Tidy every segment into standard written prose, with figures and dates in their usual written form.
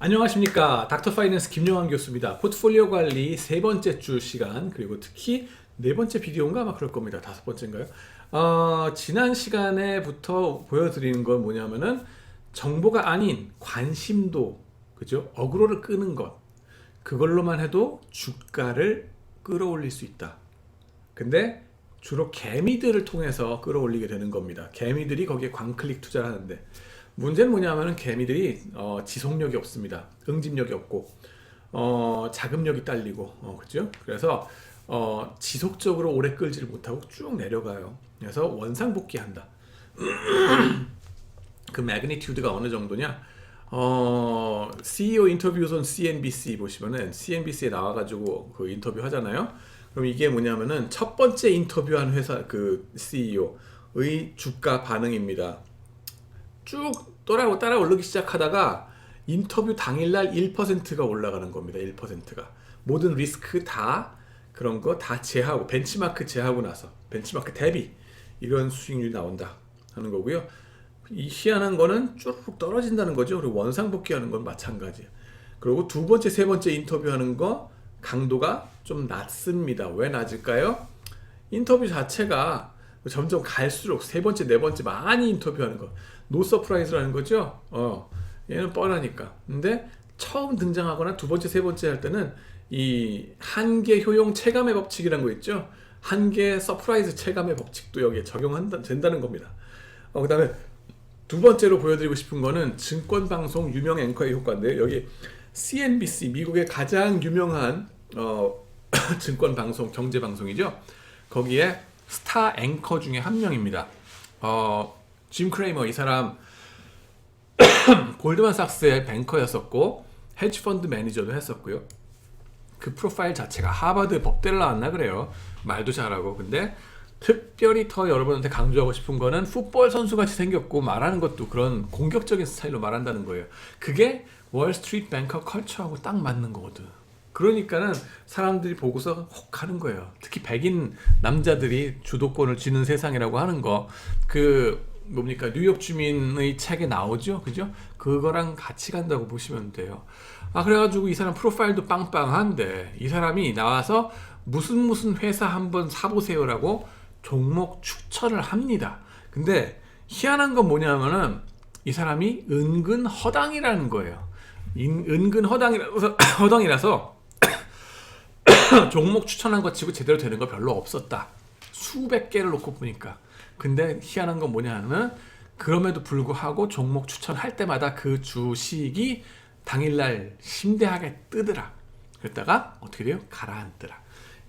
안녕하십니까. 닥터 파이낸스 김영환 교수입니다. 포트폴리오 관리 세 번째 주 시간, 그리고 특히 네 번째 비디오인가 아마 그럴 겁니다. 다섯 번째인가요? 지난 시간에부터 보여드리는 건 뭐냐면은 정보가 아닌 관심도, 그죠? 어그로를 끄는 것. 그걸로만 해도 주가를 끌어올릴 수 있다. 근데 주로 개미들을 통해서 끌어올리게 되는 겁니다. 개미들이 거기에 광클릭 투자를 하는데, 문제는 뭐냐면은 개미들이 지속력이 없습니다. 응집력이 없고 자금력이 딸리고, 그죠? 그래서 지속적으로 오래 끌지를 못하고 쭉 내려가요. 그래서 원상복귀한다. 그 매그니튜드가 어느 정도냐? CEO 인터뷰존 CNBC 보시면은 CNBC에 나와가지고 그 인터뷰 하잖아요. 그럼 이게 뭐냐면은 첫 번째 인터뷰한 회사 그 CEO의 주가 반응입니다. 쭉 따라 오르기 시작하다가 인터뷰 당일날 1%가 올라가는 겁니다. 1%가 모든 리스크 다 그런 거 다 제하고 벤치마크 제하고 나서 벤치마크 대비 이런 수익률이 나온다 하는 거고요. 이 희한한 거는 쭉 떨어진다는 거죠. 그리고 원상복귀하는 건 마찬가지예요. 그리고 두 번째, 세 번째 인터뷰하는 거 강도가 좀 낮습니다. 왜 낮을까요? 인터뷰 자체가 점점 갈수록 세 번째, 네 번째 많이 인터뷰하는 거 노 서프라이즈라는 거죠. 얘는 뻔하니까. 근데 처음 등장하거나 두 번째, 세 번째 할 때는 이 한계 효용 체감의 법칙이라는 거 있죠. 한계 서프라이즈 체감의 법칙도 여기에 적용된다는 겁니다. 그 다음에 두 번째로 보여드리고 싶은 거는 증권방송 유명 앵커의 효과인데, 여기 CNBC 미국의 가장 유명한 증권방송 경제방송이죠. 거기에 스타 앵커 중에 한 명입니다. 짐 크레이머, 이 사람 골드만삭스의 뱅커였었고 헤지펀드 매니저도 했었고요. 그 프로파일 자체가 하버드 법대를 나왔나 그래요. 말도 잘하고. 근데 특별히 더 여러분한테 강조하고 싶은 거는 풋볼 선수같이 생겼고 말하는 것도 그런 공격적인 스타일로 말한다는 거예요. 그게 월스트리트 뱅커 컬처하고 딱 맞는 거거든. 그러니까는 사람들이 보고서 혹 하는 거예요. 특히 백인 남자들이 주도권을 쥐는 세상이라고 하는 거, 뭡니까, 뉴욕 주민의 책에 나오죠, 그죠? 그거랑 같이 간다고 보시면 돼요. 그래가지고 이 사람 프로파일도 빵빵한데, 이 사람이 나와서 무슨 회사 한번 사보세요라고 종목 추천을 합니다. 근데 희한한 건 뭐냐면은 이 사람이 은근 허당이라는 거예요. 은근 허당이라서 종목 추천한 것 치고 제대로 되는 거 별로 없었다. 수백 개를 놓고 보니까. 근데 희한한 건 뭐냐면 그럼에도 불구하고 종목 추천할 때마다 그 주식이 당일날 심대하게 뜨더라. 그랬다가 어떻게 돼요? 가라앉더라.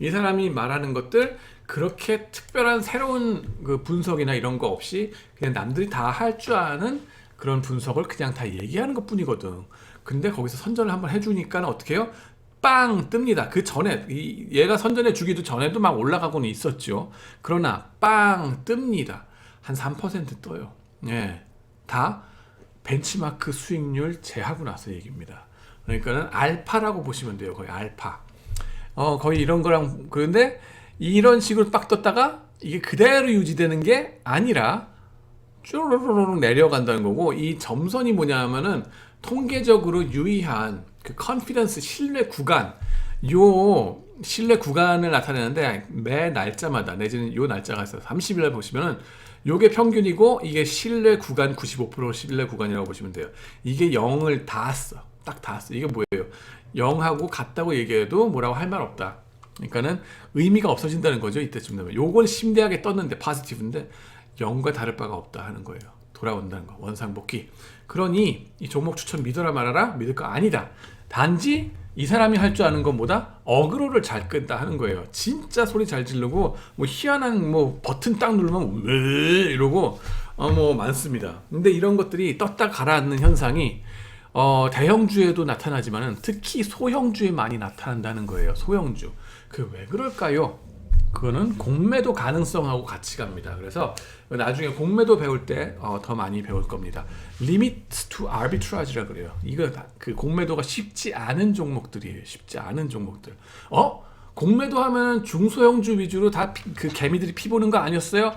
이 사람이 말하는 것들 그렇게 특별한 새로운 그 분석이나 이런 거 없이 그냥 남들이 다 할 줄 아는 그런 분석을 그냥 다 얘기하는 것 뿐이거든. 근데 거기서 선전을 한번 해주니까 어떻게 해요? 빵 뜹니다. 그 전에 얘가 선전해 주기도 전에도 막 올라가고는 있었죠. 그러나 빵 뜹니다. 한 3% 떠요. 예, 다 벤치마크 수익률 제하고 나서 얘기입니다. 그러니까는 알파라고 보시면 돼요. 거의 알파. 거의 이런 거랑. 그런데 이런 식으로 빡 떴다가 이게 그대로 유지되는 게 아니라 쭈르르르 내려간다는 거고, 이 점선이 뭐냐면은 통계적으로 유의한 그 컨피던스 신뢰 구간, 요 신뢰 구간을 나타내는데 매 날짜마다 내지는 요 날짜가 있어서 30일날 보시면은 요게 평균이고, 이게 신뢰 구간 95% 신뢰 구간이라고 보시면 돼요. 이게 0을 닿았어. 딱 닿았어. 이게 뭐예요? 0하고 같다고 얘기해도 뭐라고 할 말 없다. 그러니까는 의미가 없어진다는 거죠. 이때쯤 되면. 요건 심대하게 떴는데 파지티브인데 0과 다를 바가 없다 하는 거예요. 돌아온다는 거. 원상복귀. 그러니 이 종목 추천 믿어라 말아라? 믿을 거 아니다. 단지 이 사람이 할 줄 아는 건 뭐다? 어그로를 잘 끈다 하는 거예요. 진짜 소리 잘 지르고 뭐 희한한 뭐 버튼 딱 누르면 왜 이러고 뭐 많습니다. 근데 이런 것들이 떴다 가라앉는 현상이 대형주에도 나타나지만은 특히 소형주에 많이 나타난다는 거예요. 소형주. 그 왜 그럴까요? 그거는 공매도 가능성하고 같이 갑니다. 그래서 나중에 공매도 배울 때 더 많이 배울 겁니다. Limit to arbitrage라 그래요. 이거 그 공매도가 쉽지 않은 종목들이에요. 쉽지 않은 종목들. 공매도 하면 중소형주 위주로 다 그 개미들이 피 보는 거 아니었어요?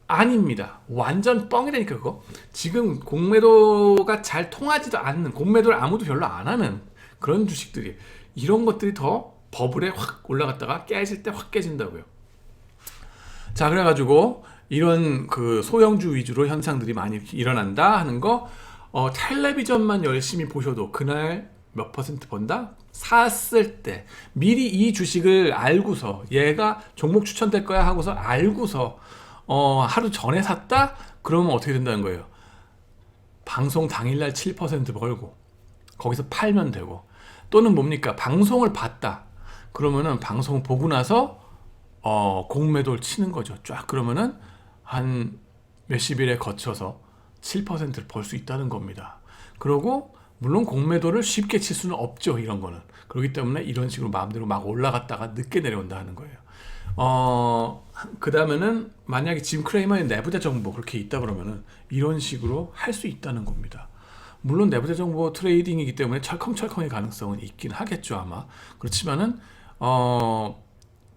아닙니다. 완전 뻥이라니까 그거. 지금 공매도가 잘 통하지도 않는, 공매도를 아무도 별로 안 하는 그런 주식들이, 이런 것들이 더 버블에 확 올라갔다가 깨질 때 확 깨진다고요. 자, 그래가지고 이런 그 소형주 위주로 현상들이 많이 일어난다 하는 거, 텔레비전만 열심히 보셔도 그날 몇 퍼센트 번다? 샀을 때 미리 이 주식을 알고서, 얘가 종목 추천될 거야 하고서 알고서 하루 전에 샀다? 그러면 어떻게 된다는 거예요? 방송 당일날 7% 벌고 거기서 팔면 되고, 또는 뭡니까? 방송을 봤다. 그러면은 방송 보고 나서 공매도를 치는 거죠. 쫙. 그러면은 한 몇십 일에 거쳐서 7%를 벌 수 있다는 겁니다. 그리고 물론 공매도를 쉽게 칠 수는 없죠. 이런 거는. 그렇기 때문에 이런 식으로 마음대로 막 올라갔다가 늦게 내려온다 하는 거예요. 그 다음에는 만약에 짐 크레이머의 내부자 정보 그렇게 있다 그러면은 이런 식으로 할 수 있다는 겁니다. 물론 내부자 정보 트레이딩이기 때문에 철컹철컹의 가능성은 있긴 하겠죠, 아마. 그렇지만은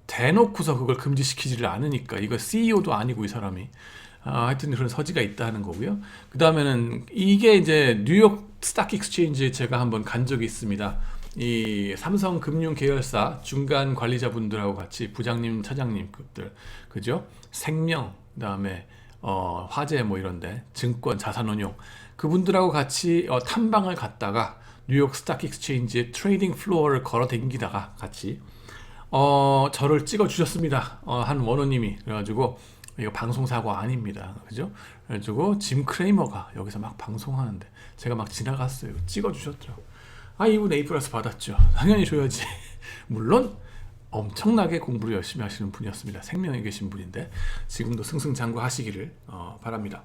대놓고서 그걸 금지시키지를 않으니까, 이거 CEO도 아니고 이 사람이, 하여튼 그런 서지가 있다 하는 거고요. 그 다음에는 이게 이제 뉴욕 스탁 익스체인지에 제가 한번 간 적이 있습니다. 이 삼성금융 계열사 중간 관리자분들하고 같이 부장님, 차장님급들, 그죠? 생명, 그다음에 화재 뭐 이런데 증권, 자산운용, 그분들하고 같이 탐방을 갔다가 뉴욕 스탁 익스체인지의 트레이딩 플로어를 걸어 댕기다가 같이 저를 찍어 주셨습니다. 한 원호님이. 그래가지고 이거 방송사고 아닙니다. 그죠? 그래가지고 짐 크레이머가 여기서 막 방송하는데 제가 막 지나갔어요. 찍어 주셨죠. 이분 A 플러스 받았죠. 당연히 줘야지. 물론 엄청나게 공부를 열심히 하시는 분이었습니다. 생명에 계신 분인데 지금도 승승장구하시기를 바랍니다.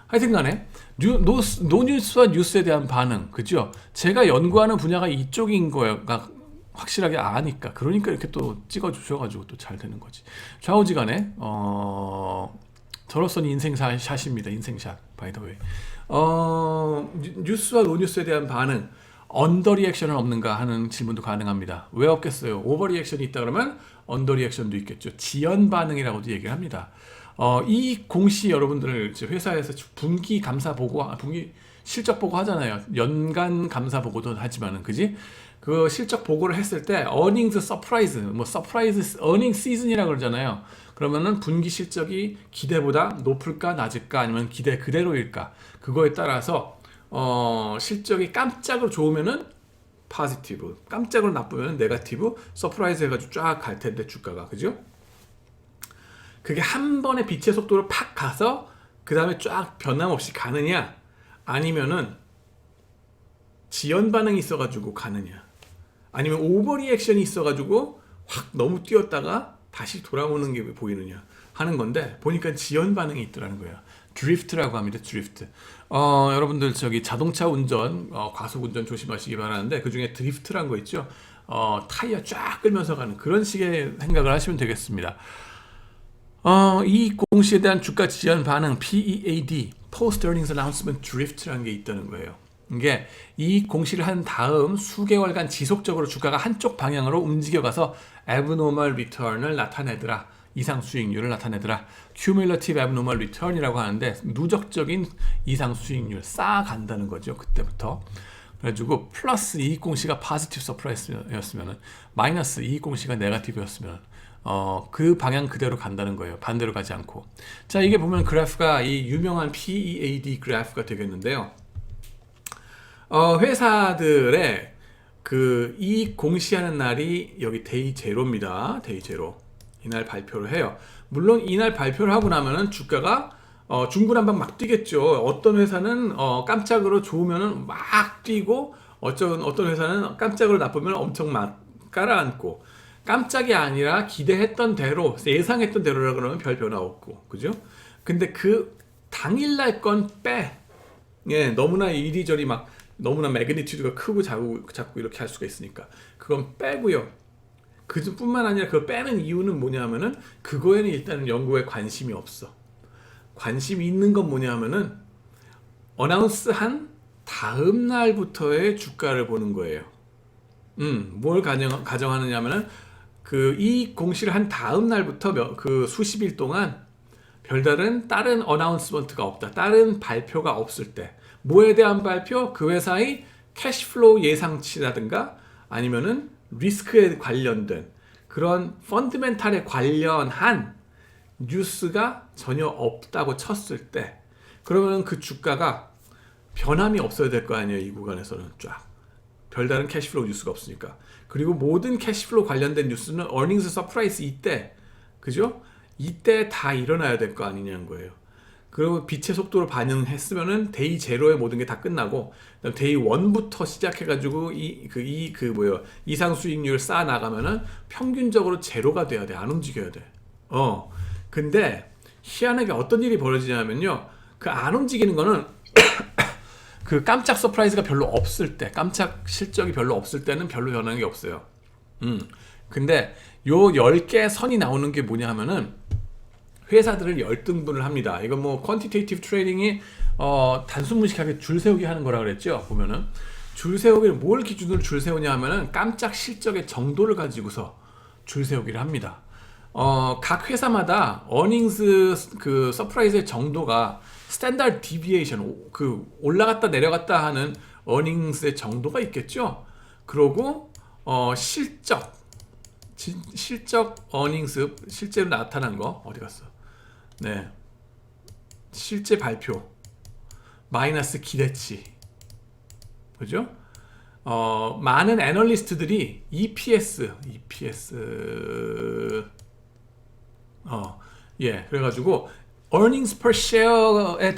하여튼간에 노뉴스와 뉴스에 대한 반응, 그죠? 제가 연구하는 분야가 이쪽인 거가 확실하게 아니까, 그러니까 이렇게 또 찍어주셔가지고 또 잘 되는 거지. 좌우지간에 저로서는 인생샷입니다. 인생샷, 바이더웨이. 뉴스와 노뉴스에 대한 반응, 언더 리액션은 없는가 하는 질문도 가능합니다. 왜 없겠어요? 오버 리액션이 있다 그러면 언더 리액션도 있겠죠. 지연 반응이라고도 얘기를 합니다. 이 공시 여러분들 회사에서 분기 감사 보고, 분기 실적 보고 하잖아요. 연간 감사 보고도 하지만은, 그지? 그 실적 보고를 했을 때 earnings surprise, 뭐 surprise earning season이라고 그러잖아요. 그러면은 분기 실적이 기대보다 높을까 낮을까 아니면 기대 그대로일까, 그거에 따라서 실적이 깜짝으로 좋으면은 포지티브, 깜짝으로 나쁘면은 네거티브, 서프라이즈 해가지고 쫙 갈 텐데 주가가, 그죠? 그게 한 번에 빛의 속도로 팍 가서 그 다음에 쫙 변함없이 가느냐, 아니면은 지연 반응이 있어가지고 가느냐, 아니면 오버 리액션이 있어가지고 확 너무 뛰었다가 다시 돌아오는 게 보이느냐 하는 건데, 보니까 지연 반응이 있더라는 거예요. 드리프트라고 합니다. 드리프트. 여러분들 저기 자동차 운전, 과속 운전 조심하시기 바라는데, 그 중에 드리프트란 거 있죠. 타이어 쫙 끌면서 가는 그런 식의 생각을 하시면 되겠습니다. 이 공시에 대한 주가 지연 반응, PEAD, Post Earnings Announcement Drift라는 게 있다는 거예요. 이게 이 공시를 한 다음 수개월간 지속적으로 주가가 한쪽 방향으로 움직여가서 abnormal return을 나타내더라, 이상 수익률을 나타내더라, cumulative abnormal return이라고 하는데 누적적인 이상 수익률 쌓아간다는 거죠. 그때부터. 그래가지고 플러스 이익 공시가 positive surprise였으면, 마이너스 이익 공시가 네거티브였으면 그 방향 그대로 간다는 거예요. 반대로 가지 않고. 자, 이게 보면 그래프가 이 유명한 PEAD 그래프가 되겠는데요. 회사들의 그 이익 공시하는 날이 여기 데이 제로입니다. 데이 제로. 이날 발표를 해요. 물론 이날 발표를 하고 나면은 주가가 중구난방 막 뛰겠죠. 어떤 회사는 깜짝으로 좋으면은 막 뛰고, 어떤 회사는 깜짝으로 나쁘면 엄청 막 깔아앉고, 깜짝이 아니라 기대했던 대로, 예상했던 대로라 그러면 별 변화 없고, 그죠? 근데 그 당일날 건 빼. 예, 너무나 이리저리 막 너무나 매그니튜드가 크고 자꾸 이렇게 할 수가 있으니까 그건 빼고요. 그뿐만 아니라 그걸 빼는 이유는 뭐냐면은, 그거에는 일단은 연구에 관심이 없어. 관심이 있는 건 뭐냐면은 어나운스 한 다음 날부터의 주가를 보는 거예요. 뭘 가정하느냐면은 그 이 공시를 한 다음 날부터 그 수십 일 동안 별다른 다른 어나운스먼트가 없다. 다른 발표가 없을 때. 뭐에 대한 발표? 그 회사의 캐시플로우 예상치라든가 아니면은 리스크에 관련된 그런 펀드멘탈에 관련한 뉴스가 전혀 없다고 쳤을 때 그러면 그 주가가 변함이 없어야 될 거 아니에요. 이 구간에서는 쫙 별다른 캐시플로우 뉴스가 없으니까. 그리고 모든 캐시플로우 관련된 뉴스는 earnings 서프라이즈 이때, 그죠? 이때 다 일어나야 될 거 아니냐는 거예요. 그리고 빛의 속도를 반영했으면은 데이 제로에 모든 게 다 끝나고, 그다음 데이 1부터 시작해가지고 이상 수익률 쌓아 나가면은 평균적으로 제로가 돼야 돼. 안 움직여야 돼. 근데 희한하게 어떤 일이 벌어지냐면요, 그 안 움직이는 거는 그 깜짝 서프라이즈가 별로 없을 때, 깜짝 실적이 별로 없을 때는 별로 변하는 게 없어요. 근데 요 10개 선이 나오는 게 뭐냐 하면은 회사들을 열등분을 합니다. 이건 뭐 퀀티테이티브 트레이딩이 단순 무식하게 줄 세우기 하는 거라 그랬죠. 보면은 줄 세우기를 뭘 기준으로 줄 세우냐 하면은 깜짝 실적의 정도를 가지고서 줄 세우기를 합니다. 각 회사마다 어닝스 그 서프라이즈의 정도가 스탠다드 디비에이션 그 올라갔다 내려갔다 하는 어닝스의 정도가 있겠죠. 그러고 실적 어닝스 실제로 나타난 거 어디 갔어? 네, 실제 발표 마이너스 기대치, 그죠? 많은 애널리스트들이 EPS 그래가지고 earnings per share에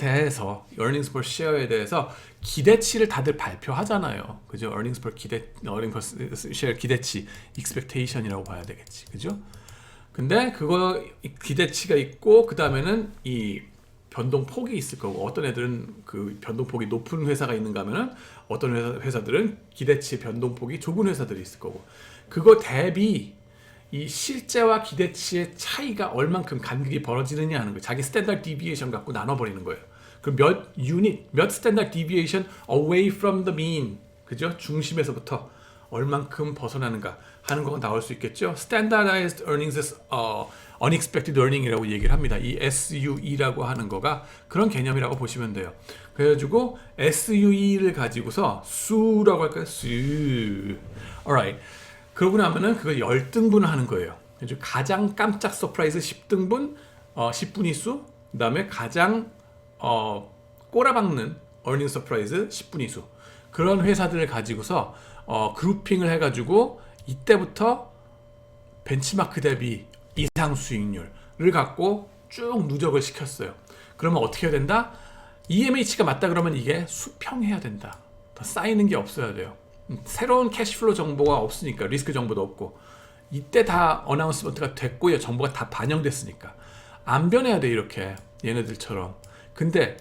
대해서 기대치를 다들 발표하잖아요. 그죠? earnings per share 기대치, expectation이라고 봐야 되겠지. 그죠? 근데 그거 기대치가 있고 그 다음에는 이 변동폭이 있을 거고, 어떤 애들은 그 변동폭이 높은 회사가 있는가 하면은 어떤 회사들은 기대치 변동폭이 좁은 회사들이 있을 거고, 그거 대비 이 실제와 기대치의 차이가 얼만큼 간극이 벌어지느냐 하는 거예요. 자기 스탠다드 디비에이션 갖고 나눠버리는 거예요. 그럼 몇 스탠다드 디비에이션 away from the mean, 그죠? 중심에서부터 얼만큼 벗어나는가 하는 거가 나올 수 있겠죠. Standardized Earnings, Unexpected Earning이라고 얘기를 합니다. 이 SUE라고 하는 거가 그런 개념이라고 보시면 돼요. 그래가지고 SUE를 가지고서 수라고 할까요? 수. Alright. 그러고 나면은 그걸 열등분을 하는 거예요. 가장 깜짝 서프라이즈 10등분, 10분위수, 그 다음에 가장 꼬라박는 earning 서프라이즈 10분위수, 그런 회사들을 가지고서 그룹핑을 해가지고 이때부터 벤치마크 대비 이상 수익률을 갖고 쭉 누적을 시켰어요. 그러면 어떻게 해야 된다? EMH가 맞다 그러면 이게 수평해야 된다. 더 쌓이는 게 없어야 돼요. 새로운 캐시플로우 정보가 없으니까, 리스크 정보도 없고, 이때 다 어나운스먼트가 됐고요. 정보가 다 반영됐으니까 안 변해야 돼, 이렇게 얘네들처럼. 근데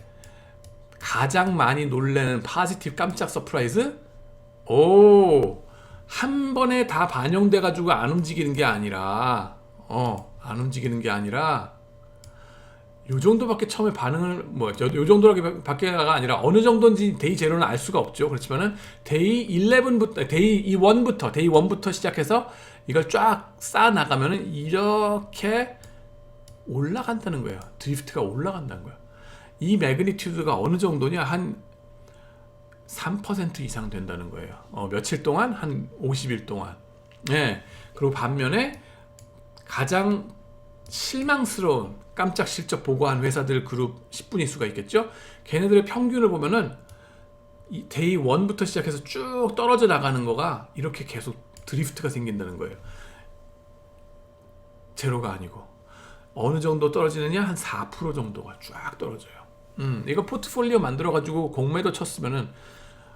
가장 많이 놀라는 파지티브 깜짝 서프라이즈, 한 번에 다 반영돼 가지고 안 움직이는 게 아니라 요 정도밖에 처음에 반응을 요 정도밖에가 아니라 어느 정도인지 데이 제로는 알 수가 없죠. 그렇지만은 데이 11부터 데이 1부터 시작해서 이걸 쫙 쌓아 나가면은 이렇게 올라간다는 거예요. 드리프트가 올라간다는 거예요. 이 매그니튜드가 어느 정도냐? 한 3% 이상 된다는 거예요. 며칠 동안, 한 50일 동안. 네. 그리고 반면에 가장 실망스러운 깜짝 실적 보고한 회사들 그룹 10분위수가 있겠죠. 걔네들의 평균을 보면은 이 데이 1부터 시작해서 쭉 떨어져 나가는 거가 이렇게 계속 드리프트가 생긴다는 거예요. 제로가 아니고 어느 정도 떨어지느냐? 한 4% 정도가 쫙 떨어져요. 이거 포트폴리오 만들어 가지고 공매도 쳤으면은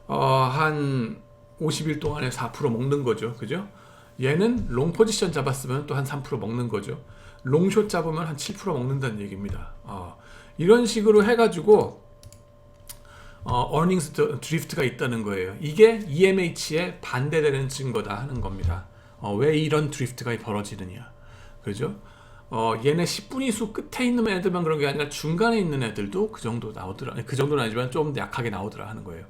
한 50일 동안에 4% 먹는 거죠. 그죠? 얘는 롱 포지션 잡았으면 또 한 3% 먹는 거죠. 롱숏 잡으면 한 7% 먹는다는 얘기입니다. 이런 식으로 해가지고 earnings 드리프트가 있다는 거예요. 이게 EMH에 반대되는 증거다 하는 겁니다. 왜 이런 드리프트가 벌어지느냐, 그죠? 얘네 10분위수 끝에 있는 애들만 그런 게 아니라 중간에 있는 애들도 그 정도 나오더라. 그 정도는 아니지만 좀 약하게 나오더라 하는 거예요.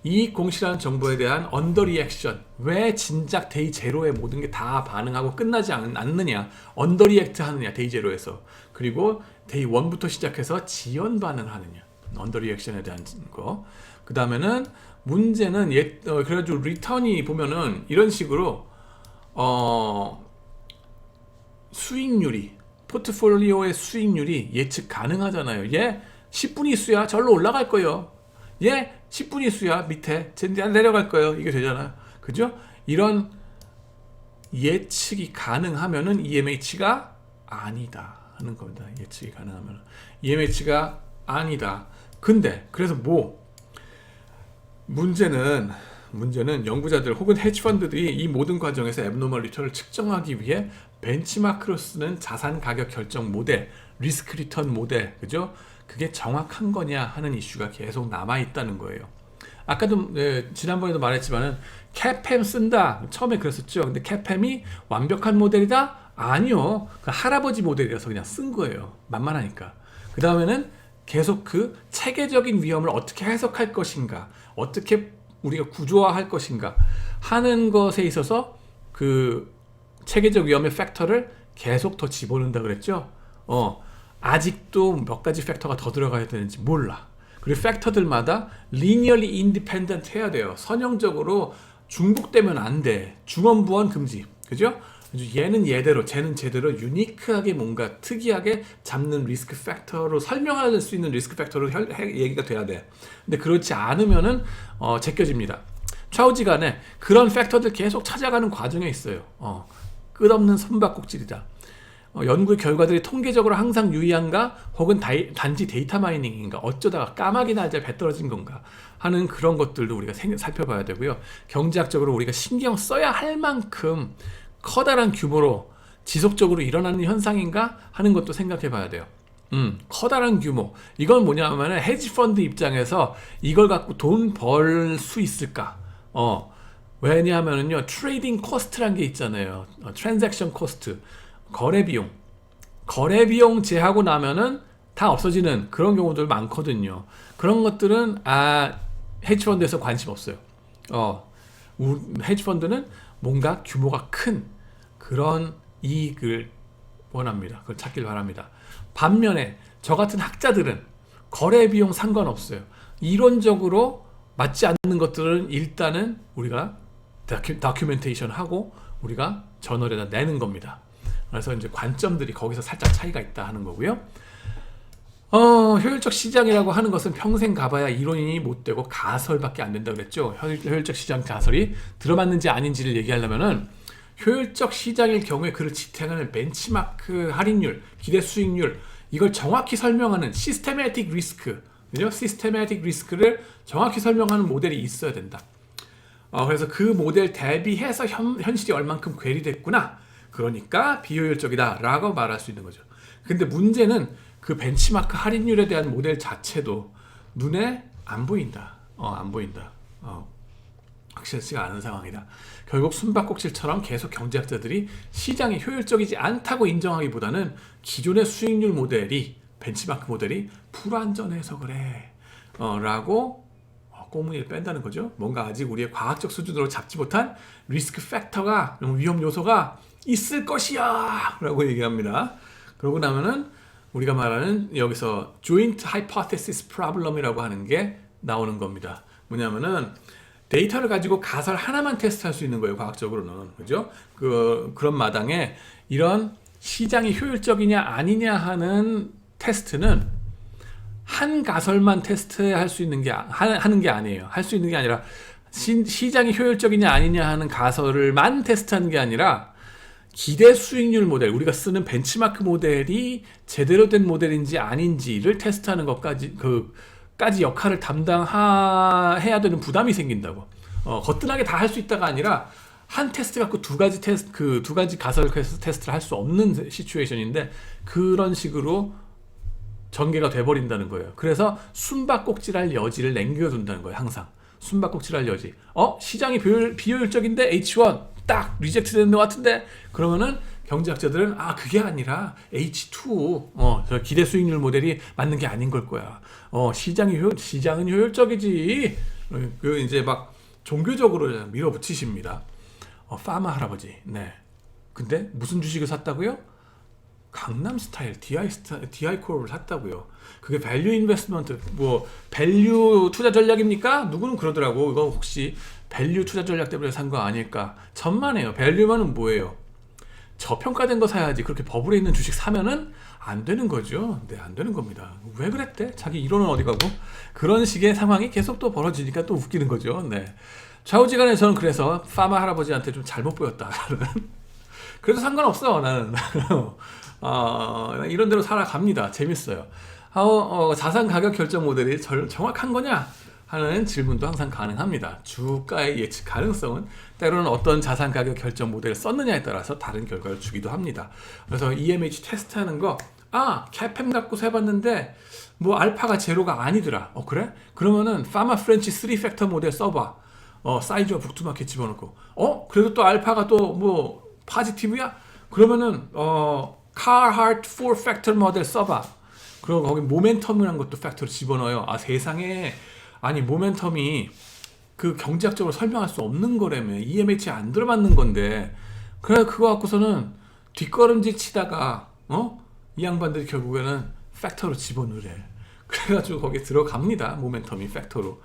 이 공시라는 정보에 대한 언더 리액션, 왜 진작 데이 제로에 모든 게 다 반응하고 끝나지 않느냐, 언더 리액트 하느냐 데이 제로에서, 그리고 데이 1부터 시작해서 지연 반응하느냐, 언더 리액션에 대한 거. 그 다음에는 문제는 그래가지고 리턴이 보면은 이런 식으로 수익률이, 포트폴리오의 수익률이 예측 가능하잖아요. 얘 10분위 수야, 절로 올라갈 거예요. 얘 10분위 수야, 밑에 내려갈 거예요. 이게 되잖아요. 그죠? 이런 예측이 가능하면은 EMH가 아니다 하는 겁니다. 예측이 가능하면 EMH가 아니다. 근데 그래서 문제는 연구자들 혹은 헤지펀드들이 이 모든 과정에서 앱노멀 리턴을 측정하기 위해 벤치마크로 쓰는 자산 가격 결정 모델, 리스크 리턴 모델, 그죠? 그게 정확한 거냐 하는 이슈가 계속 남아 있다는 거예요. 아까도 지난번에도 말했지만은 CAPM 쓴다. 처음에 그랬었죠. 근데 CAPM이 완벽한 모델이다? 아니요. 그 할아버지 모델이라서 그냥 쓴 거예요. 만만하니까. 그 다음에는 계속 그 체계적인 위험을 어떻게 해석할 것인가, 어떻게 우리가 구조화할 것인가 하는 것에 있어서 그 체계적 위험의 팩터를 계속 더 집어넣는다 그랬죠. 아직도 몇 가지 팩터가 더 들어가야 되는지 몰라. 그리고 팩터들마다 linearly independent 해야 돼요. 선형적으로 중복되면 안 돼. 중원부원 금지. 그죠? 얘는 얘대로, 쟤는 제대로 유니크하게 뭔가 특이하게 잡는 리스크 팩터로 설명할 수 있는 리스크 팩터로 얘기가 돼야 돼. 근데 그렇지 않으면은 제껴집니다. 좌우지간에 그런 팩터들 계속 찾아가는 과정에 있어요. 끝없는 손바꼭질이다. 연구 결과들이 통계적으로 항상 유의한가, 혹은 단지 데이터 마이닝인가, 어쩌다가 까마귀 날짜 배 떨어진 건가 하는 그런 것들도 우리가 살펴봐야 되고요. 경제학적으로 우리가 신경 써야 할 만큼 커다란 규모로 지속적으로 일어나는 현상인가 하는 것도 생각해 봐야 돼요. 커다란 규모. 이건 뭐냐면 헤지펀드 입장에서 이걸 갖고 돈 벌 수 있을까? 왜냐하면요, 트레이딩 코스트란 게 있잖아요. 트랜잭션 코스트. 거래 비용 제하고 나면은 다 없어지는 그런 경우들 많거든요. 그런 것들은 헤지펀드에서 관심 없어요. 헤지펀드는 뭔가 규모가 큰 그런 이익을 원합니다. 그걸 찾길 바랍니다. 반면에 저 같은 학자들은 거래 비용 상관없어요. 이론적으로 맞지 않는 것들은 일단은 우리가 다큐멘테이션 하고 우리가 저널에다 내는 겁니다. 그래서 이제 관점들이 거기서 살짝 차이가 있다 하는 거고요. 효율적 시장이라고 하는 것은 평생 가봐야 이론이 못 되고 가설밖에 안 된다 그랬죠. 효율적 시장 가설이 들어맞는지 아닌지를 얘기하려면은 효율적 시장일 경우에 그를 지탱하는 벤치마크 할인율, 기대 수익률, 이걸 정확히 설명하는 시스테매틱 리스크, 그죠? 시스테매틱 리스크를 정확히 설명하는 모델이 있어야 된다. 그래서 그 모델 대비해서 현실이 얼만큼 괴리됐구나, 그러니까 비효율적이다 라고 말할 수 있는 거죠. 근데 문제는 그 벤치마크 할인율에 대한 모델 자체도 눈에 안 보인다. 안 보인다. 확실치가 않은 상황이다. 결국 숨바꼭질처럼 계속 경제학자들이 시장이 효율적이지 않다고 인정하기보다는 기존의 수익률 모델이, 벤치마크 모델이 불완전해서 그래 라고 꽁무니를 뺀다는 거죠. 뭔가 아직 우리의 과학적 수준으로 잡지 못한 리스크 팩터가, 위험 요소가 있을 것이야 라고 얘기합니다. 그러고 나면은 우리가 말하는 여기서 joint hypothesis problem이라고 하는 게 나오는 겁니다. 뭐냐면은 데이터를 가지고 가설 하나만 테스트할 수 있는 거예요, 과학적으로는. 그죠? 그런 마당에 이런 시장이 효율적이냐 아니냐 하는 테스트는 한 가설만 테스트할 수 있는 게 하는 게 아니에요. 할 수 있는 게 아니라 시장이 효율적이냐 아니냐 하는 가설을만 테스트하는 게 아니라 기대 수익률 모델, 우리가 쓰는 벤치마크 모델이 제대로 된 모델인지 아닌지를 테스트하는 것까지 까지 역할을 담당해야 되는 부담이 생긴다고. 거뜬하게 다 할 수 있다가 아니라 한 테스트 갖고 두 가지 가설 테스트를 할 수 없는 시츄에이션인데 그런 식으로 전개가 돼버린다는 거예요. 그래서 숨바꼭질할 여지를 남겨둔다는 거예요. 항상 숨바꼭질할 여지. 시장이 비효율적인데 H1 딱 리젝트 되는 것 같은데, 그러면은 경제학자들은 그게 아니라 H2 저 기대 수익률 모델이 맞는 게 아닌 걸 거야. 시장은 효율적이지. 이제 막 종교적으로 밀어붙이십니다. 파마 할아버지. 네. 근데 무슨 주식을 샀다고요? 강남 스타일 DI 코어를 샀다고요. 그게 밸류 인베스트먼트 뭐 밸류 투자 전략입니까? 누구는 그러더라고. 이거 혹시 밸류 투자 전략 때문에 산 거 아닐까? 천만에요. 밸류만은 뭐예요? 저평가된 거 사야지. 그렇게 버블에 있는 주식 사면은 안 되는 거죠. 네, 안 되는 겁니다. 왜 그랬대? 자기 이론은 어디 가고? 그런 식의 상황이 계속 또 벌어지니까 또 웃기는 거죠. 네. 좌우지간에 저는 그래서 파마 할아버지한테 좀 잘못 보였다. 그래도 상관없어. 나는 이런 대로 살아갑니다. 재밌어요. 자산 가격 결정 모델이 정확한 거냐 하는 질문도 항상 가능합니다. 주가의 예측 가능성은 때로는 어떤 자산 가격 결정 모델을 썼느냐에 따라서 다른 결과를 주기도 합니다. 그래서 EMH 테스트하는 거, 캐팸 갖고 세봤는데 뭐 알파가 제로가 아니더라. 그래? 그러면은 파마 프렌치 3팩터 모델 써봐. 사이즈와 북두마켓 집어넣고, 그래도 또 알파가 또 뭐 파지티브야? 그러면은 카하트 4팩터 모델 써봐. 그리고 거기 모멘텀이라는 것도 팩터로 집어넣어요. 세상에, 아니 모멘텀이 그 경제학적으로 설명할 수 없는 거라며. EMH에 안 들어맞는 건데, 그래 그거 갖고서는 뒷걸음질 치다가 이 양반들이 결국에는 팩터로 집어넣으래. 그래가지고 거기에 들어갑니다. 모멘텀이 팩터로.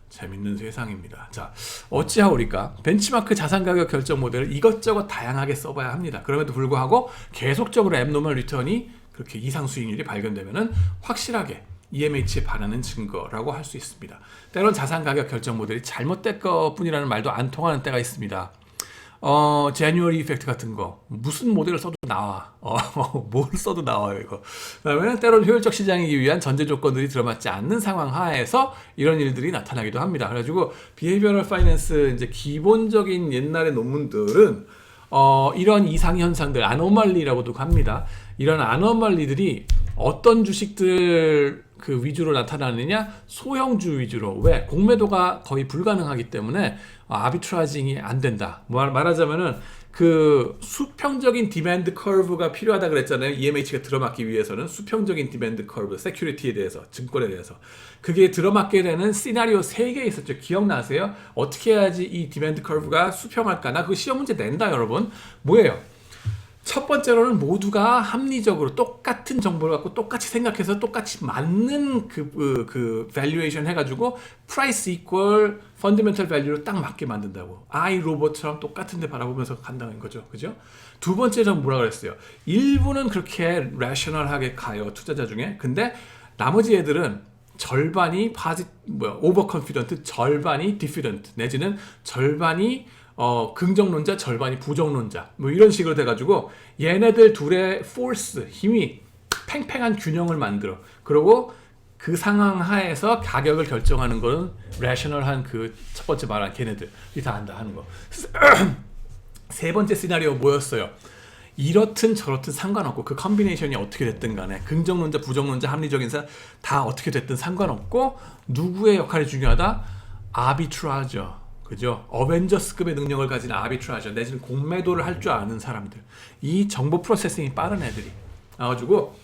재밌는 세상입니다. 자, 어찌하오리까? 벤치마크 자산가격 결정 모델을 이것저것 다양하게 써봐야 합니다. 그럼에도 불구하고 계속적으로 앱노멀 리턴이 그렇게 이상 수익률이 발견되면은 확실하게 EMH에 반하는 증거라고 할 수 있습니다. 때론 자산가격 결정 모델이 잘못된 것뿐이라는 말도 안 통하는 때가 있습니다. 제뉴얼 이펙트 같은 거 무슨 모델을 써도 나와. 뭘 써도 나와요 이거. 그다음에 때로는 효율적 시장이기 위한 전제 조건들이 들어맞지 않는 상황 하에서 이런 일들이 나타나기도 합니다. 그래가지고 비헤이비어럴 파이낸스 이제 기본적인 옛날의 논문들은 이런 이상 현상들 아노말리라고도 합니다. 이런 아노말리들이 어떤 주식들 그 위주로 나타나느냐? 소형주 위주로. 왜? 공매도가 거의 불가능하기 때문에 아비트라징이 안 된다. 말하자면은 그 수평적인 디맨드 커브가 필요하다 그랬잖아요. EMH가 들어맞기 위해서는 수평적인 디맨드 커브, 세큐리티에 대해서, 증권에 대해서. 그게 들어맞게 되는 시나리오 3개 있었죠. 기억나세요? 어떻게 해야지 이 디맨드 커브가 수평할까? 나 그거 시험 문제 낸다, 여러분. 뭐예요? 첫 번째로는 모두가 합리적으로 똑같은 정보를 갖고 똑같이 생각해서 똑같이 맞는 그 밸류에이션 해가지고 price equal fundamental value로 딱 맞게 만든다고. 로봇처럼 똑같은 데 바라보면서 간다는 거죠. 그죠? 두 번째는 뭐라 그랬어요? 일부는 그렇게 rational하게 가요. 투자자 중에. 근데 나머지 애들은 절반이 overconfident, 절반이 diffident, 내지는 절반이 긍정론자, 절반이 부정론자, 뭐 이런 식으로 돼가지고 얘네들 둘의 force, 힘이 팽팽한 균형을 만들어. 그리고 그 상황 하에서 가격을 결정하는 거는 rational한 그 첫 번째 말한 걔네들이 다 한다 하는 거. 세 번째 시나리오 뭐였어요? 이렇든 저렇든 상관없고 그 컨비네이션이 어떻게 됐든 간에 긍정론자, 부정론자, 합리적인 사람 다 어떻게 됐든 상관없고 누구의 역할이 중요하다? 아비트라저. 그죠? 어벤져스급의 능력을 가진 아비트라저 내지는 공매도를 할 줄 아는 사람들, 이 정보 프로세싱이 빠른 애들이 나와가지고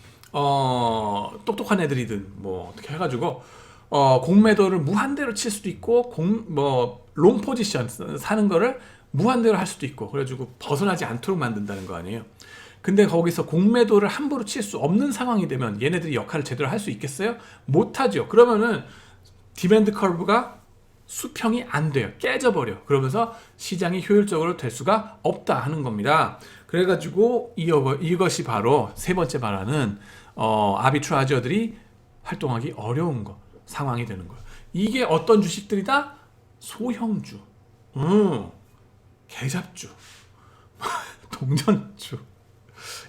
똑똑한 애들이든 뭐 어떻게 해가지고 공매도를 무한대로 칠 수도 있고 롱 포지션 사는 거를 무한대로 할 수도 있고, 그래가지고 벗어나지 않도록 만든다는 거 아니에요. 근데 거기서 공매도를 함부로 칠 수 없는 상황이 되면 얘네들이 역할을 제대로 할 수 있겠어요? 못하죠. 그러면은 디맨드 커브가 수평이 안 돼요. 깨져버려. 그러면서 시장이 효율적으로 될 수가 없다 하는 겁니다. 그래가지고 이것이 바로 세 번째 말하는 아비트라저들이 활동하기 어려운 거, 상황이 되는 거예요. 이게 어떤 주식들이다? 소형주, 개잡주, 동전주,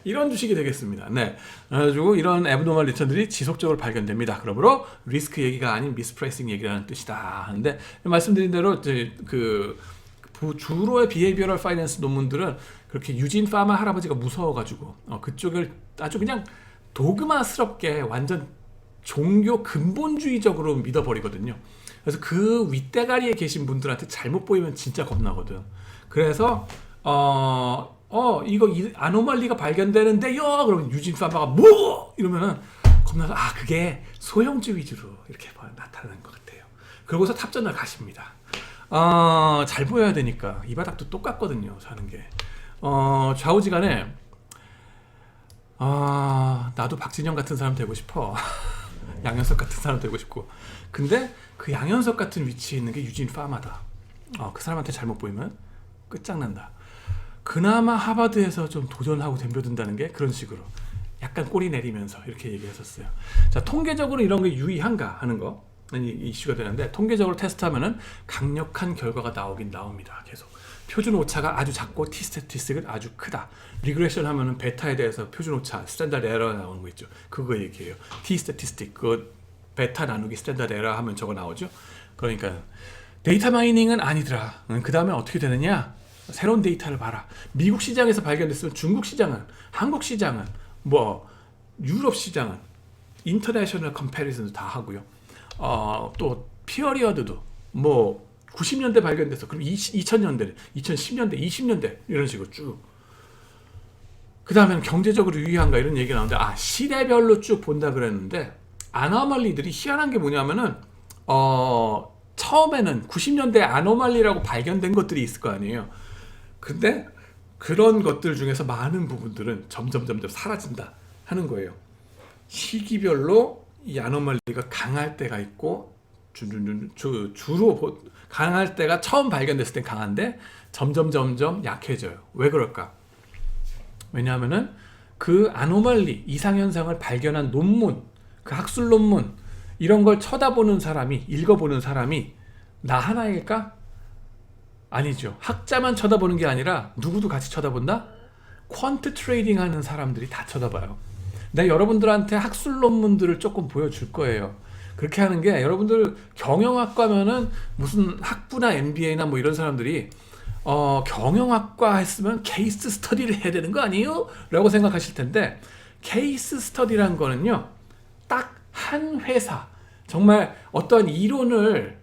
이런 주식이 되겠습니다. 네, 그래가지고 이런 애브노멀 리턴들이 지속적으로 발견됩니다. 그러므로 리스크 얘기가 아닌 미스프라이싱 얘기라는 뜻이다 하는데, 말씀드린 대로 주로의 비헤이비어럴 파이낸스 논문들은 그렇게 유진 파마 할아버지가 무서워가지고 그쪽을 아주 그냥 도그마스럽게 완전 종교 근본주의적으로 믿어버리거든요. 그래서 그 윗대가리에 계신 분들한테 잘못 보이면 진짜 겁나거든. 그래서 이거 아노말리가 발견되는데요. 그러면 유진 파마가 뭐 이러면은 겁나서 그게 소형주 위주로 이렇게 나타나는 것 같아요. 그러고서 탑전을 가십니다. 잘 보여야 되니까 이 바닥도 똑같거든요. 사는 게 좌우지간에 아, 나도 박진영 같은 사람 되고 싶어. 양현석 같은 사람 되고 싶고. 근데 그 양현석 같은 위치에 있는 게 유진 파마다. 그 사람한테 잘못 보이면 끝장난다. 그나마 하버드에서 좀 도전하고 덤벼든다는 게 그런 식으로 약간 꼬리 내리면서 이렇게 얘기했었어요. 자, 통계적으로 이런 게 유의한가 하는 거 이슈가 되는데, 통계적으로 테스트하면은 강력한 결과가 나오긴 나옵니다. 계속 표준 오차가 아주 작고 t 스태티스틱은 아주 크다. 리그레션 하면은 베타에 대해서 표준 오차 스탠다드 에러 나오는 거 있죠. 그거 얘기해요. t 스태티스틱 그 베타 나누기 스탠다드 에러 하면 저거 나오죠. 그러니까 데이터 마이닝은 아니더라. 그 다음에 어떻게 되느냐? 새로운 데이터를 봐라. 미국 시장에서 발견됐으면 중국 시장은, 한국 시장은, 뭐 유럽 시장은 인터내셔널 컴패리즌도 다 하고요. 또 피어리어드도 뭐 90년대 발견돼서 그럼 2000년대, 2010년대, 20년대 이런 식으로 쭉. 그 다음에는 경제적으로 유의한가 이런 얘기가 나오는데, 시대별로 쭉 본다 그랬는데, 아노멀리들이 희한한 게 뭐냐면은 처음에는 90년대 아노멀리라고 발견된 것들이 있을 거 아니에요. 근데 그런 것들 중에서 많은 부분들은 점점 사라진다 하는 거예요. 시기별로 이 아노멀리가 강할 때가 있고, 주로 강할 때가 처음 발견됐을 땐 강한데 점점 약해져요. 왜 그럴까? 왜냐하면은 그 아노멀리, 이상현상을 발견한 논문, 그 학술 논문 이런 걸 쳐다보는 사람이, 읽어보는 사람이 나 하나일까? 아니죠. 학자만 쳐다보는 게 아니라 누구도 같이 쳐다본다? 퀀트 트레이딩 하는 사람들이 다 쳐다봐요. 내가 여러분들한테 학술 논문들을 조금 보여줄 거예요. 그렇게 하는 게, 여러분들 경영학과면은 무슨 학부나 MBA나 뭐 이런 사람들이 경영학과 했으면 케이스 스터디를 해야 되는 거 아니에요? 라고 생각하실 텐데, 케이스 스터디란 거는요, 딱 한 회사, 정말 어떤 이론을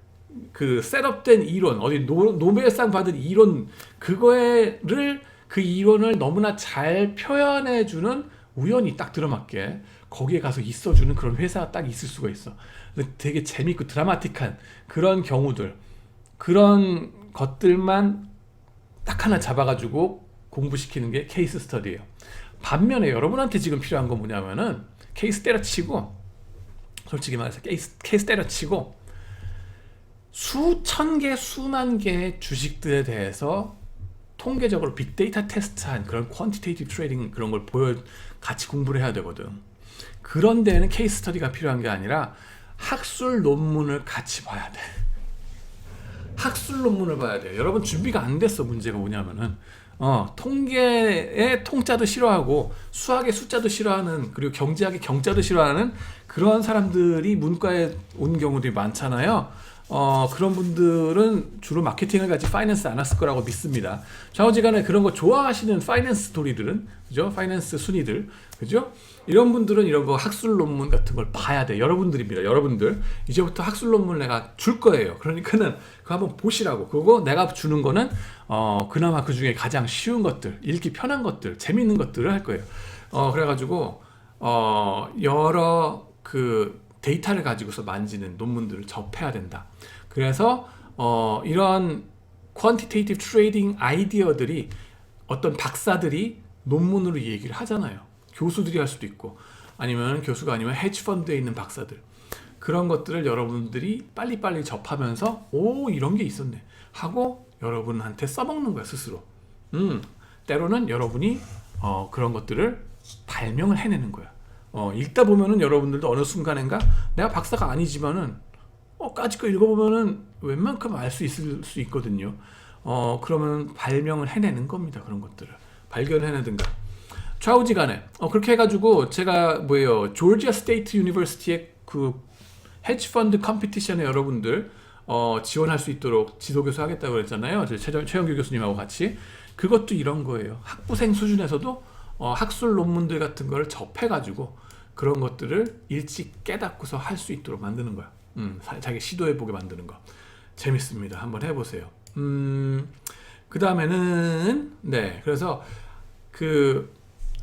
그 셋업된 이론, 어디 노벨상 받은 이론, 그 이론을 너무나 잘 표현해주는, 우연히 딱 들어맞게 거기에 가서 있어주는 그런 회사가 딱 있을 수가 있어. 되게 재밌고 드라마틱한 그런 경우들, 그런 것들만 딱 하나 잡아가지고 공부시키는 게 케이스 스터디예요. 반면에 여러분한테 지금 필요한 건 뭐냐면은, 케이스 때려치고, 솔직히 말해서 케이스 때려치고 수천 개, 수만 개의 주식들에 대해서 통계적으로 빅데이터 테스트한 그런 퀀티테이티브 트레이딩 그런 걸 같이 공부를 해야 되거든. 그런 데는 케이스 스터디가 필요한 게 아니라 학술 논문을 같이 봐야 돼. 학술 논문을 봐야 돼요. 여러분 준비가 안 됐어. 문제가 뭐냐면은 통계의 통자도 싫어하고 수학의 숫자도 싫어하는, 그리고 경제학의 경자도 싫어하는 그런 사람들이 문과에 온 경우들이 많잖아요. 그런 분들은 주로 마케팅을 가지 파이낸스 안 했을 거라고 믿습니다. 좌우지간에 그런 거 좋아하시는 파이낸스 스토리들은, 그죠? 파이낸스 순위들, 그죠? 이런 분들은 이런 거 학술 논문 같은 걸 봐야 돼. 여러분들입니다. 여러분들 이제부터 학술 논문을 내가 줄 거예요. 그러니까는 그거 한번 보시라고. 그리고 내가 주는 거는 그나마 그 중에 가장 쉬운 것들, 읽기 편한 것들, 재밌는 것들을 할 거예요. 그래가지고 여러 그 데이터를 가지고서 만지는 논문들을 접해야 된다. 그래서 이런 퀀티테이티브 트레이딩 아이디어들이 어떤 박사들이 논문으로 얘기를 하잖아요. 교수들이 할 수도 있고, 아니면 교수가 아니면 헤지펀드에 있는 박사들, 그런 것들을 여러분들이 빨리빨리 접하면서 이런 게 있었네 하고 여러분한테 써먹는 거야, 스스로. 때로는 여러분이 그런 것들을 발명을 해내는 거야. 읽다 보면은 여러분들도 어느 순간인가, 내가 박사가 아니지만은 까짓 거 읽어보면은 웬만큼 알 수 있을 수 있거든요. 그러면 발명을 해내는 겁니다. 그런 것들을 발견해내든가. 좌우지간에 그렇게 해가지고 제가 조지아 스테이트 유니버시티의 그 헤지펀드 컴피티션에 여러분들 지원할 수 있도록 지도교수 하겠다고 그랬잖아요. 최영규 교수님하고 같이. 그것도 이런 거예요. 학부생 수준에서도 학술 논문들 같은 거를 접해가지고 그런 것들을 일찍 깨닫고서 할 수 있도록 만드는 거야. 자기 시도해보게 만드는 거. 재밌습니다. 한번 해보세요. 그 다음에는, 그래서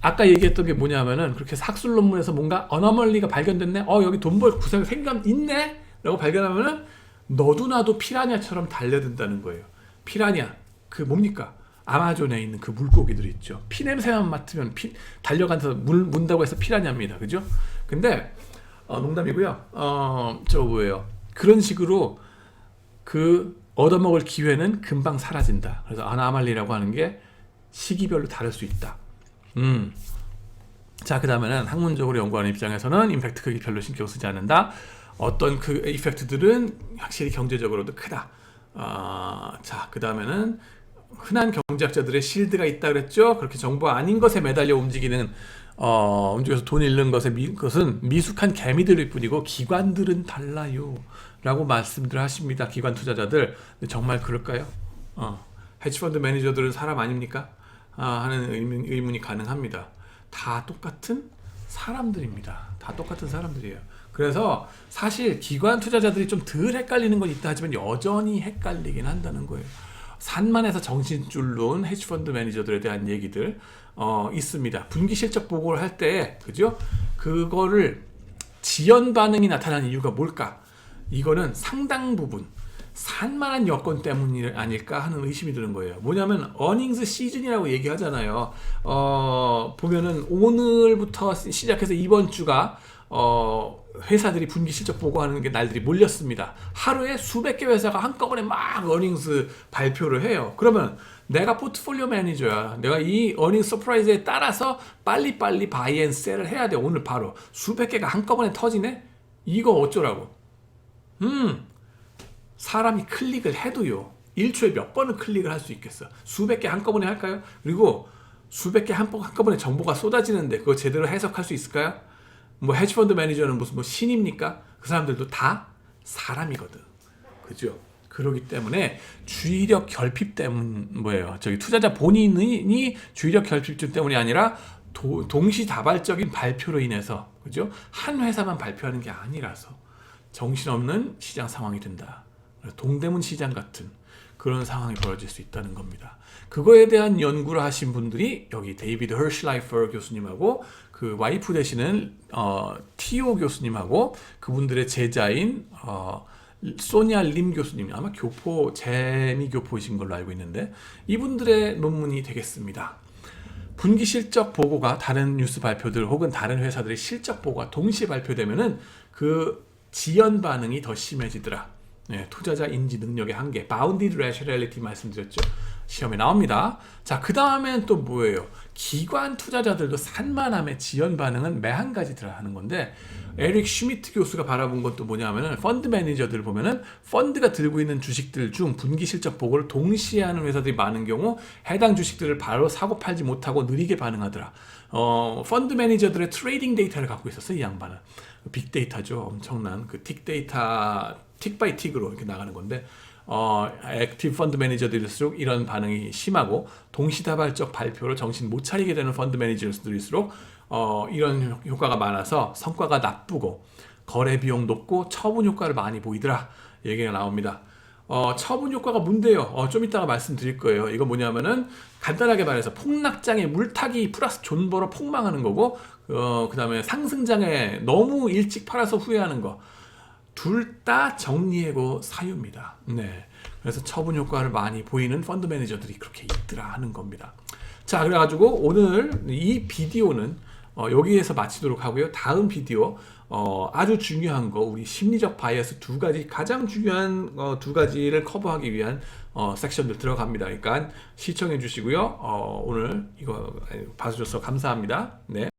아까 얘기했던 게 뭐냐면은, 그렇게 해서 학술 논문에서 뭔가 어너멀리가 발견됐네? 여기 돈 벌 구석에 생각 있네? 라고 발견하면은, 너도 나도 피라냐처럼 달려든다는 거예요. 피라냐. 그 뭡니까? 아마존에 있는 그 물고기들 있죠. 피 냄새만 맡으면 달려가서 문다고 해서 피라냐입니다. 그죠? 근데 농담이고요. 저 뭐예요? 그런 식으로 그 얻어먹을 기회는 금방 사라진다. 그래서 아나말리라고 하는 게 시기별로 다를 수 있다. 자, 그 다음에는 학문적으로 연구하는 입장에서는 임팩트 크기 별로 신경 쓰지 않는다. 어떤 그 이펙트들은 확실히 경제적으로도 크다. 자, 그 다음에는 흔한 경제학자들의 실드가 있다 그랬죠. 그렇게 정보 아닌 것에 매달려 움직이는 움직여서 돈 잃는 것은 미숙한 개미들일 뿐이고 기관들은 달라요 라고 말씀들 하십니다. 기관 투자자들. 근데 정말 그럴까요? 헤지펀드 매니저들은 사람 아닙니까? 하는 의문이 가능합니다. 다 똑같은 사람들입니다. 다 똑같은 사람들이에요. 그래서 사실 기관 투자자들이 좀 덜 헷갈리는 건 있다 하지만 여전히 헷갈리긴 한다는 거예요. 산만해서 정신줄 놓은 헤지펀드 매니저들에 대한 얘기들 있습니다. 분기 실적 보고를 할 때, 그죠? 그거를 지연 반응이 나타나는 이유가 뭘까? 이거는 상당 부분 산만한 여건 때문이 아닐까 하는 의심이 드는 거예요. 뭐냐면 어닝스 시즌이라고 얘기하잖아요. 보면은 오늘부터 시작해서 이번 주가 회사들이 분기 실적 보고하는 게 날들이 몰렸습니다. 하루에 수백 개 회사가 한꺼번에 막 어닝스 발표를 해요. 그러면 내가 포트폴리오 매니저야. 내가 이 어닝 서프라이즈에 따라서 빨리빨리 바이 앤 셀을 해야 돼. 오늘 바로 수백 개가 한꺼번에 터지네? 이거 어쩌라고? 사람이 클릭을 해도요. 1초에 몇 번은 클릭을 할 수 있겠어. 수백 개 한꺼번에 할까요? 그리고 수백 개 한꺼번에 정보가 쏟아지는데 그거 제대로 해석할 수 있을까요? 뭐 헤지펀드 매니저는 무슨 뭐 신입니까? 그 사람들도 다 사람이거든. 그죠? 그렇기 때문에 주의력 결핍 때문 뭐예요? 저기 투자자 본인이 주의력 결핍증 때문이 아니라 동시다발적인 발표로 인해서 그죠? 한 회사만 발표하는 게 아니라서 정신없는 시장 상황이 된다. 동대문 시장 같은 그런 상황이 벌어질 수 있다는 겁니다. 그거에 대한 연구를 하신 분들이 여기 데이비드 허슐라이퍼 교수님하고 그 와이프 되시는 티오 교수님하고 그분들의 제자인 소니아 림 교수님, 아마 재미 교포이신 걸로 알고 있는데 이분들의 논문이 되겠습니다. 분기 실적 보고가 다른 뉴스 발표들 혹은 다른 회사들의 실적 보고가 동시에 발표되면은 그 지연 반응이 더 심해지더라. 네, 투자자 인지 능력의 한계, Bounded Rationality 말씀드렸죠. 시험에 나옵니다. 자, 그 다음엔 또 뭐예요? 기관 투자자들도 산만함의 지연 반응은 매한 가지더라 하는 건데 에릭 슈미트 교수가 바라본 것도 뭐냐면은 펀드 매니저들 보면은 펀드가 들고 있는 주식들 중 분기 실적 보고를 동시에 하는 회사들이 많은 경우 해당 주식들을 바로 사고 팔지 못하고 느리게 반응하더라. 펀드 매니저들의 트레이딩 데이터를 갖고 있었어요. 이 양반은 빅데이터죠. 엄청난 그 틱데이터 틱 바이 틱으로 이렇게 나가는 건데 액티브 펀드 매니저들일수록 이런 반응이 심하고 동시다발적 발표로 정신 못 차리게 되는 펀드 매니저들일수록 이런 효과가 많아서 성과가 나쁘고 거래 비용 높고 처분 효과를 많이 보이더라 얘기가 나옵니다. 처분 효과가 뭔데요? 좀 이따가 말씀드릴 거예요. 이거 뭐냐면은 간단하게 말해서 폭락장에 물타기 플러스 존버로 폭망하는 거고 그 다음에 상승장에 너무 일찍 팔아서 후회하는 거 둘 다 정리해고 사유입니다. 네. 그래서 처분 효과를 많이 보이는 펀드 매니저들이 그렇게 있더라 하는 겁니다. 자, 그래가지고 오늘 이 비디오는 여기에서 마치도록 하고요. 다음 비디오 아주 중요한 거 우리 심리적 바이어스 두 가지 가장 중요한 두 가지를 커버하기 위한 섹션들 들어갑니다. 그러니까 시청해 주시고요. 오늘 이거 봐주셔서 감사합니다. 네.